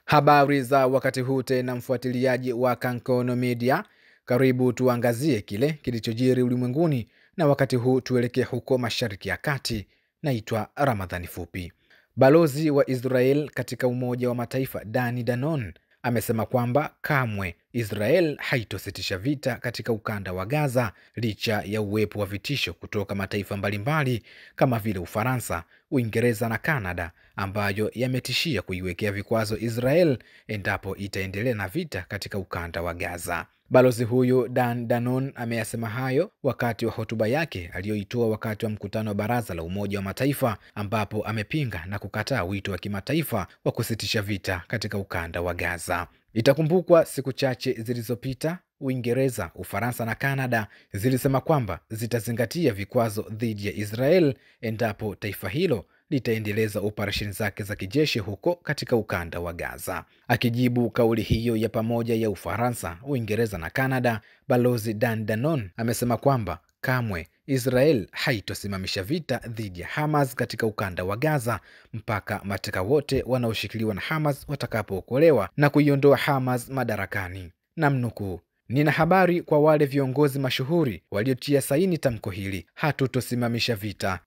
Habari za wakati huu tena, mfuatiliaji wa Kankono Media. Karibu tuangazie kile kilichojiri ulimwenguni, na wakati huu tuelekee huko Mashariki ya Kati. Naitwa Ramadhani Fupi. Balozi wa Israel katika Umoja wa Mataifa Dani Danon amesema kwamba kamwe Israel haitositisha vita katika ukanda wa Gaza licha ya uwepo wa vitisho kutoka mataifa mbalimbali kama vile Ufaransa, Uingereza na Kanada, ambayo yametishia kuiwekea vikwazo Israel endapo itaendelea na vita katika ukanda wa Gaza. Balozi huyu Dan Danon ameyasema hayo wakati wa hotuba yake aliyoitoa wakati wa mkutano wa Baraza la Umoja wa Mataifa, ambapo amepinga na kukataa wito wa kimataifa wa kusitisha vita katika ukanda wa Gaza. Itakumbukwa siku chache zilizopita Uingereza, Ufaransa na Kanada zilisema kwamba zitazingatia vikwazo dhidi ya Israel endapo taifa hilo litaendeleza operesheni zake za kijeshi huko katika ukanda wa Gaza. Akijibu kauli hiyo ya pamoja ya Ufaransa, Uingereza na Kanada, Balozi Dan Danon amesema kwamba kamwe Israel haitosimamisha vita dhidi ya Hamas katika ukanda wa Gaza mpaka mateka wote wanaoshikiliwa na Hamas watakapookolewa na kuiondoa Hamas madarakani. Namnukuu, "Nina habari kwa wale viongozi mashuhuri waliotia saini tamko hili.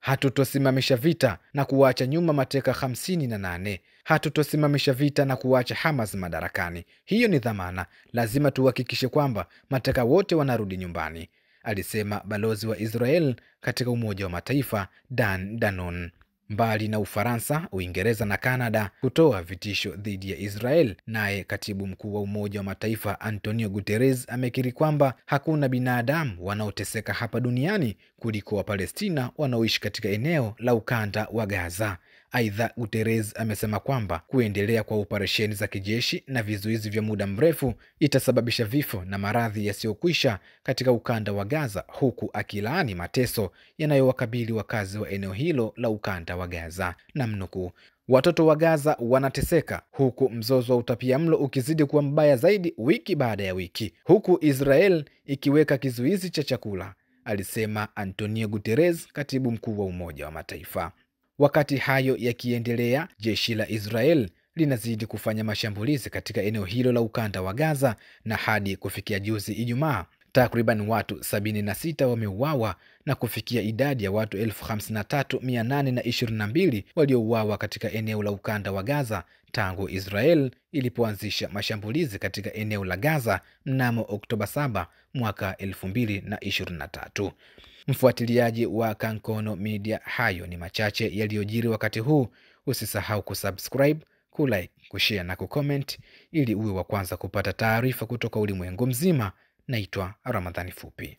Hatutosimamisha vita na kuacha nyuma mateka 58. Hatutosimamisha vita na kuacha Hamas madarakani. Hiyo ni dhamana. Lazima tuhakikishe kwamba mateka wote wanarudi nyumbani," alisema balozi wa Israel katika Umoja wa Mataifa Dan Danon. Mbali na Ufaransa, Uingereza na Kanada kutoa vitisho dhidi ya Israel, naye katibu mkuu wa Umoja wa Mataifa Antonio Guterres amekiri kwamba hakuna binadamu wanaoteseka hapa duniani kuliko Wapalestina wanaoishi katika eneo la ukanda wa Gaza. Aidha, Guterres amesema kwamba kuendelea kwa operesheni za kijeshi na vizuizi vya muda mrefu itasababisha vifo na maradhi yasiyokwisha katika ukanda wa Gaza, huku akilaani mateso yanayowakabili wakazi wa eneo hilo la ukanda wa Gaza. Namnukuu, "Watoto wa Gaza wanateseka huku mzozo wa utapiamlo ukizidi kuwa mbaya zaidi wiki baada ya wiki, huku Israel ikiweka kizuizi cha chakula," alisema Antonio Guterres, katibu mkuu wa Umoja wa Mataifa. Wakati hayo yakiendelea, jeshi la Israel linazidi kufanya mashambulizi katika eneo hilo la ukanda wa Gaza, na hadi kufikia juzi Ijumaa, takriban watu 76 wameuawa na kufikia idadi ya watu 53,822 waliouawa katika eneo la ukanda wa Gaza tangu Israel ilipoanzisha mashambulizi katika eneo la Gaza mnamo Oktoba 7 mwaka 2023. Mfuatiliaji wa Kankono Media, hayo ni machache yaliyojiri wakati huu. Usisahau kusubscribe, kulike, kushare na kucomment ili uwe wa kwanza kupata taarifa kutoka ulimwengu mzima. Naitwa Ramadhani Fupi.